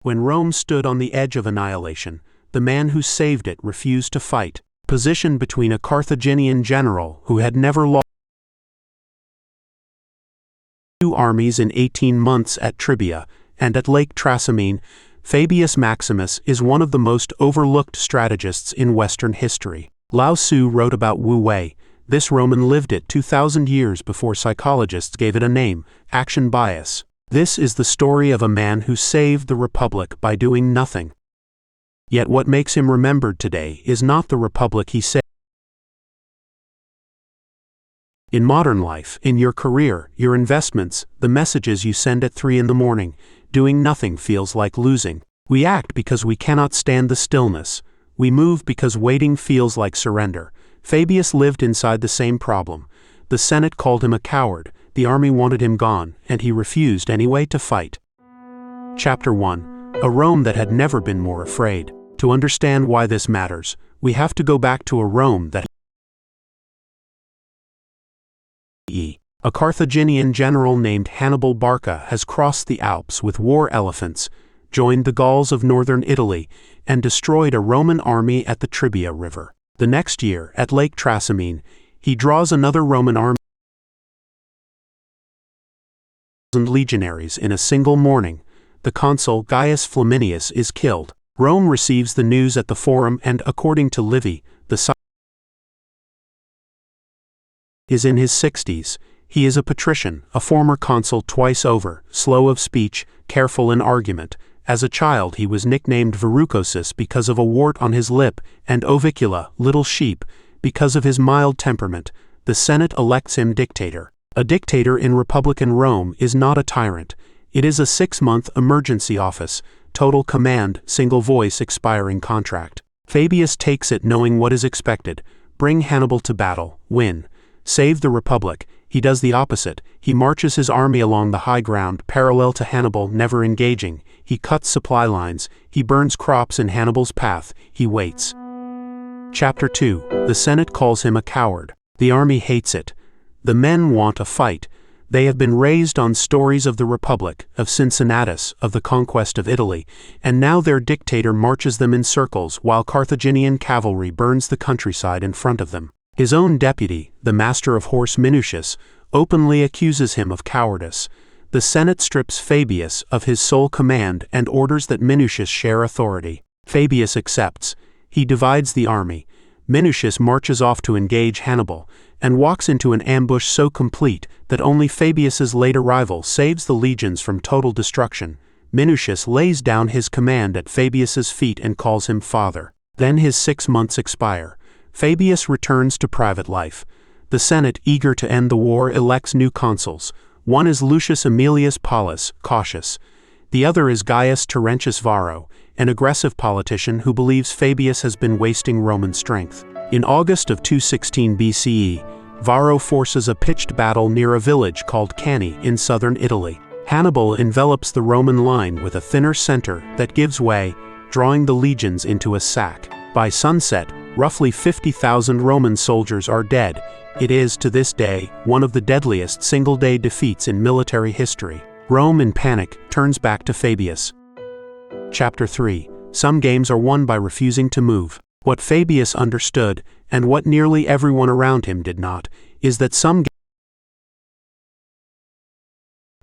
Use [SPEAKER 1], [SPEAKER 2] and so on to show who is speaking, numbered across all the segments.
[SPEAKER 1] When Rome stood on the edge of annihilation, the man who saved it refused to fight, positioned between a Carthaginian general who had never lost two armies in 18 months at Tribia, and at Lake Trasimene. Fabius Maximus is one of the most overlooked strategists in Western history. Lao Tzu wrote about Wu Wei. This Roman lived it 2,000 years before psychologists gave it a name, action bias. This is the story of a man who saved the Republic by doing nothing. Yet what makes him remembered today is not the Republic he saved. In modern life, in your career, your investments, the messages you send at 3 in the morning, doing nothing feels like losing. We act because we cannot stand the stillness. We move because waiting feels like surrender. Fabius lived inside the same problem. The Senate called him a coward, the army wanted him gone, and he refused anyway to fight. Chapter 1. A Rome that had never been more afraid. To understand why this matters, we have to go back to a Rome that a Carthaginian general named Hannibal Barca has crossed the Alps with war elephants, joined the Gauls of northern Italy, and destroyed a Roman army at the Tribia River. The next year, at Lake Trasimene, he draws another Roman army and legionaries in a single morning. The consul Gaius Flaminius is killed. Rome receives the news at the Forum, and according to Livy, the is in his 60s. He is a patrician, a former consul twice over, slow of speech, careful in argument. As a child he was nicknamed verrucosus because of a wart on his lip, and ovicula, little sheep, because of his mild temperament. The Senate elects him dictator. A dictator in Republican Rome is not a tyrant. It is a 6-month emergency office, total command, single voice expiring contract. Fabius takes it knowing what is expected. Bring Hannibal to battle, win. Save the Republic. He does the opposite. He marches his army along the high ground parallel to Hannibal, never engaging. He cuts supply lines. He burns crops in Hannibal's path. He waits. Chapter 2. The Senate calls him a coward. The army hates it. The men want a fight. They have been raised on stories of the Republic, of Cincinnatus, of the conquest of Italy, and now their dictator marches them in circles while Carthaginian cavalry burns the countryside in front of them. His own deputy, the master of horse Minucius, openly accuses him of cowardice. The Senate strips Fabius of his sole command and orders that Minucius share authority. Fabius accepts. He divides the army. Minucius marches off to engage Hannibal, and walks into an ambush so complete that only Fabius's late arrival saves the legions from total destruction. Minucius lays down his command at Fabius's feet and calls him father. Then his 6 months expire. Fabius returns to private life. The Senate, eager to end the war, elects new consuls. One is Lucius Aemilius Paulus, cautious. The other is Gaius Terentius Varro, an aggressive politician who believes Fabius has been wasting Roman strength. In August of 216 BCE, Varro forces a pitched battle near a village called Cannae in southern Italy. Hannibal envelops the Roman line with a thinner center that gives way, drawing the legions into a sack. By sunset, roughly 50,000 Roman soldiers are dead. It is, to this day, one of the deadliest single-day defeats in military history. Rome, in panic, turns back to Fabius. Chapter 3. Some games are won by refusing to move. What Fabius understood, and what nearly everyone around him did not, is that some games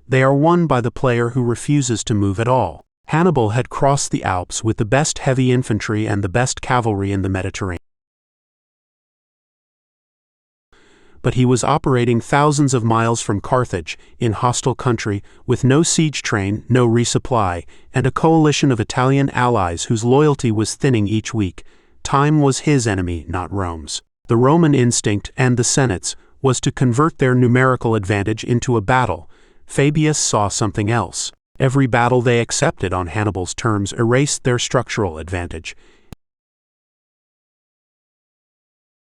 [SPEAKER 1] they are won by the player who refuses to move at all. Hannibal had crossed the Alps with the best heavy infantry and the best cavalry in the Mediterranean. But he was operating thousands of miles from Carthage, in hostile country, with no siege train, no resupply, and a coalition of Italian allies whose loyalty was thinning each week. Time was his enemy, not Rome's. The Roman instinct, and the Senate's, was to convert their numerical advantage into a battle. Fabius saw something else. Every battle they accepted on Hannibal's terms erased their structural advantage.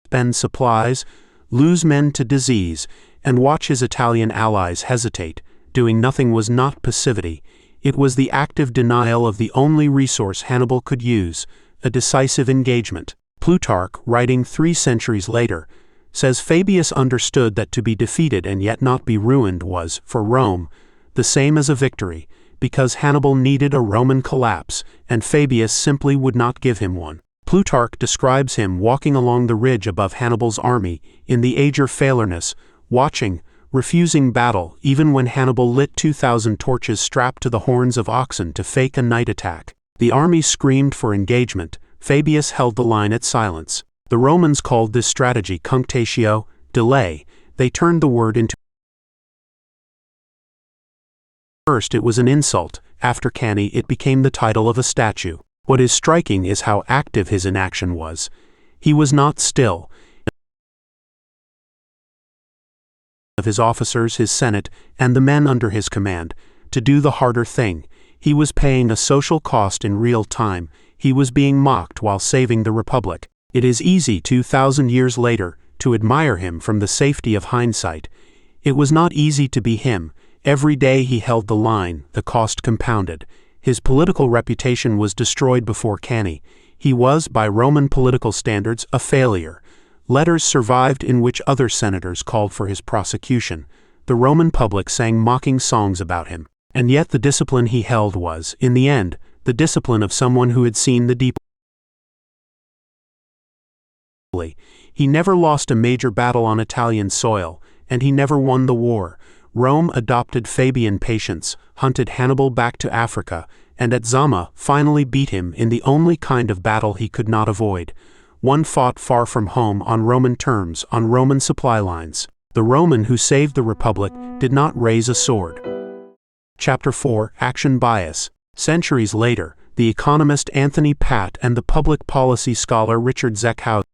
[SPEAKER 1] Spend supplies, lose men to disease, and watch his Italian allies hesitate. Doing nothing was not passivity. It was the active denial of the only resource Hannibal could use, a decisive engagement. Plutarch, writing 3 centuries later, says Fabius understood that to be defeated and yet not be ruined was, for Rome, the same as a victory. because Hannibal needed a Roman collapse, and Fabius simply would not give him one. Plutarch describes him walking along the ridge above Hannibal's army, in the Ager Failurness, watching, refusing battle even when Hannibal lit 2,000 torches strapped to the horns of oxen to fake a night attack. The army screamed for engagement. Fabius held the line at silence. The Romans called this strategy cunctatio, delay. They turned the word into First it was an insult, after Cannae it became the title of a statue. What is striking is how active his inaction was. He was not still. Of his officers, his senate, and the men under his command, to do the harder thing. He was paying a social cost in real time. He was being mocked while saving the Republic. It is easy 2,000 years later to admire him from the safety of hindsight. It was not easy to be him. Every day he held the line, the cost compounded. His political reputation was destroyed before Cannae. He was, by Roman political standards, a failure. Letters survived in which other senators called for his prosecution. The Roman public sang mocking songs about him. And yet the discipline he held was, in the end, the discipline of someone who had seen the deep. He never lost a major battle on Italian soil, and he never won the war. Rome adopted Fabian patience, hunted Hannibal back to Africa, and at Zama finally beat him in the only kind of battle he could not avoid. One fought far from home on Roman terms, on Roman supply lines. The Roman who saved the Republic did not raise a sword. Chapter 4: Action Bias. Centuries later, the economist Anthony Patt and the public policy scholar Richard Zeckhausen,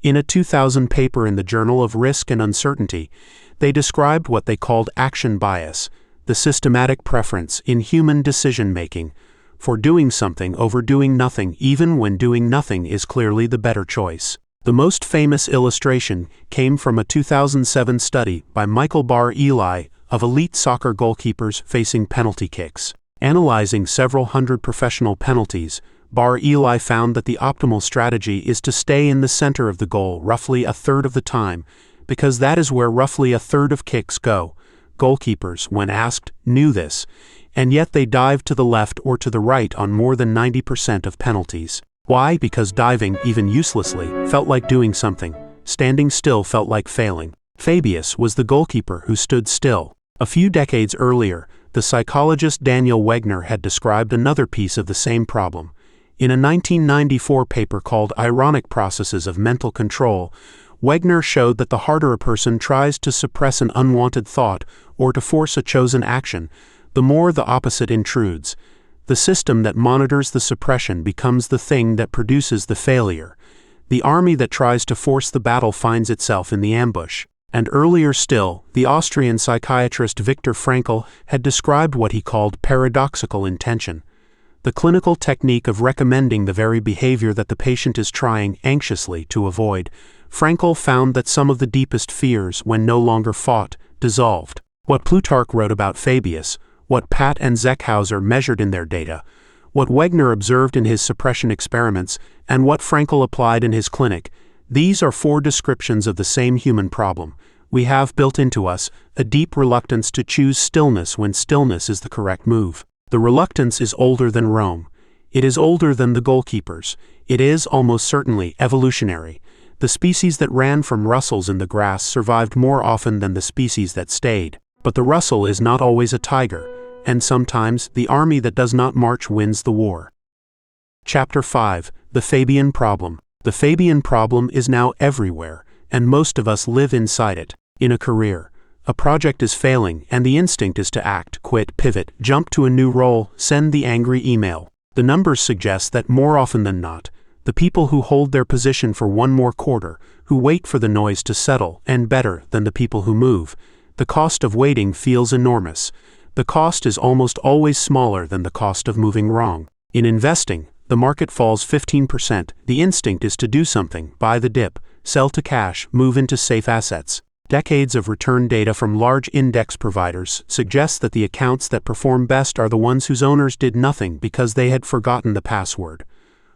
[SPEAKER 1] in a 2000 paper in the Journal of Risk and Uncertainty, they described what they called action bias, the systematic preference in human decision-making for doing something over doing nothing, even when doing nothing is clearly the better choice. The most famous illustration came from a 2007 study by Michael Bar-Eli of elite soccer goalkeepers facing penalty kicks. Analyzing several hundred professional penalties, Bar-Eli found that the optimal strategy is to stay in the center of the goal roughly a third of the time, because that is where roughly a third of kicks go. Goalkeepers, when asked, knew this, and yet they dived to the left or to the right on more than 90% of penalties. Why? Because diving, even uselessly, felt like doing something. Standing still felt like failing. Fabius was the goalkeeper who stood still. A few decades earlier, the psychologist Daniel Wegner had described another piece of the same problem. In a 1994 paper called Ironic Processes of Mental Control, Wegner showed that the harder a person tries to suppress an unwanted thought or to force a chosen action, the more the opposite intrudes. The system that monitors the suppression becomes the thing that produces the failure. The army that tries to force the battle finds itself in the ambush. And earlier still, the Austrian psychiatrist Viktor Frankl had described what he called paradoxical intention, the clinical technique of recommending the very behavior that the patient is trying anxiously to avoid. Frankl found that some of the deepest fears, when no longer fought, dissolved. What Plutarch wrote about Fabius, what Patt and Zeckhausen measured in their data, what Wegner observed in his suppression experiments, and what Frankl applied in his clinic, these are four descriptions of the same human problem. We have built into us a deep reluctance to choose stillness when stillness is the correct move. The reluctance is older than Rome. It is older than the goalkeepers. It is almost certainly evolutionary. The species that ran from rustles in the grass survived more often than the species that stayed. But the rustle is not always a tiger, and sometimes the army that does not march wins the war. Chapter 5: The Fabian Problem. The Fabian problem is now everywhere, and most of us live inside it. In a career, a project is failing, and the instinct is to act, quit, pivot, jump to a new role, send the angry email. The numbers suggest that more often than not, the people who hold their position for one more quarter, who wait for the noise to settle, and better than the people who move. The cost of waiting feels enormous. The cost is almost always smaller than the cost of moving wrong. In investing, the market falls 15%. The instinct is to do something, buy the dip, sell to cash, move into safe assets. Decades of return data from large index providers suggest that the accounts that perform best are the ones whose owners did nothing because they had forgotten the password.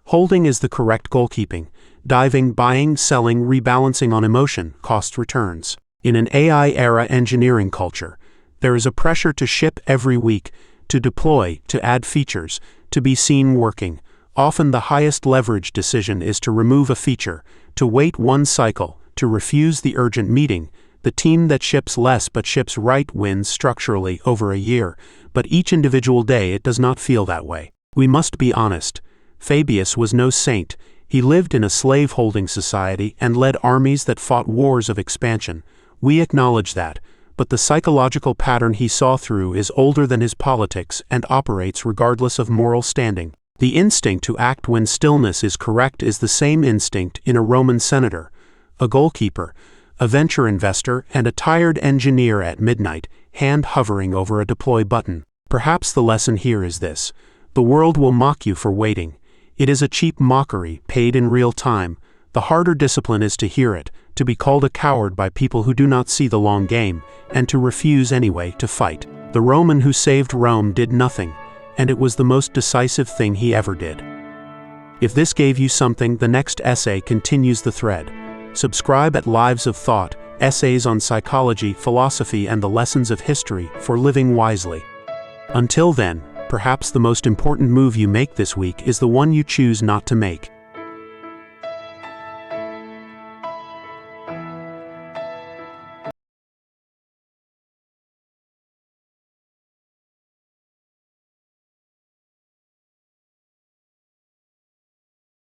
[SPEAKER 1] Holding is the correct goalkeeping. Diving, buying, selling, rebalancing on emotion costs returns. In an AI-era engineering culture, There is a pressure to ship every week, to deploy, to add features, to be seen working. Often the highest leverage decision is to remove a feature, to wait one cycle, to refuse the urgent meeting. The team that ships less but ships right wins structurally over a year, but each individual day it does not feel that way. We must be honest. Fabius was no saint. He lived in a slave-holding society and led armies that fought wars of expansion. We acknowledge that, but the psychological pattern he saw through is older than his politics and operates regardless of moral standing. The instinct to act when stillness is correct is the same instinct in a Roman senator, a goalkeeper, a venture investor, and a tired engineer at midnight, hand hovering over a deploy button. Perhaps the lesson here is this: the world will mock you for waiting. It is a cheap mockery, paid in real time. The harder discipline is to hear it, to be called a coward by people who do not see the long game, and to refuse anyway to fight. The Roman who saved Rome did nothing, and it was the most decisive thing he ever did. If this gave you something, the next essay continues the thread. Subscribe at Lives of Thought, essays on psychology, philosophy, and the lessons of history for living wisely. Until then, perhaps the most important move you make this week is the one you choose not to make.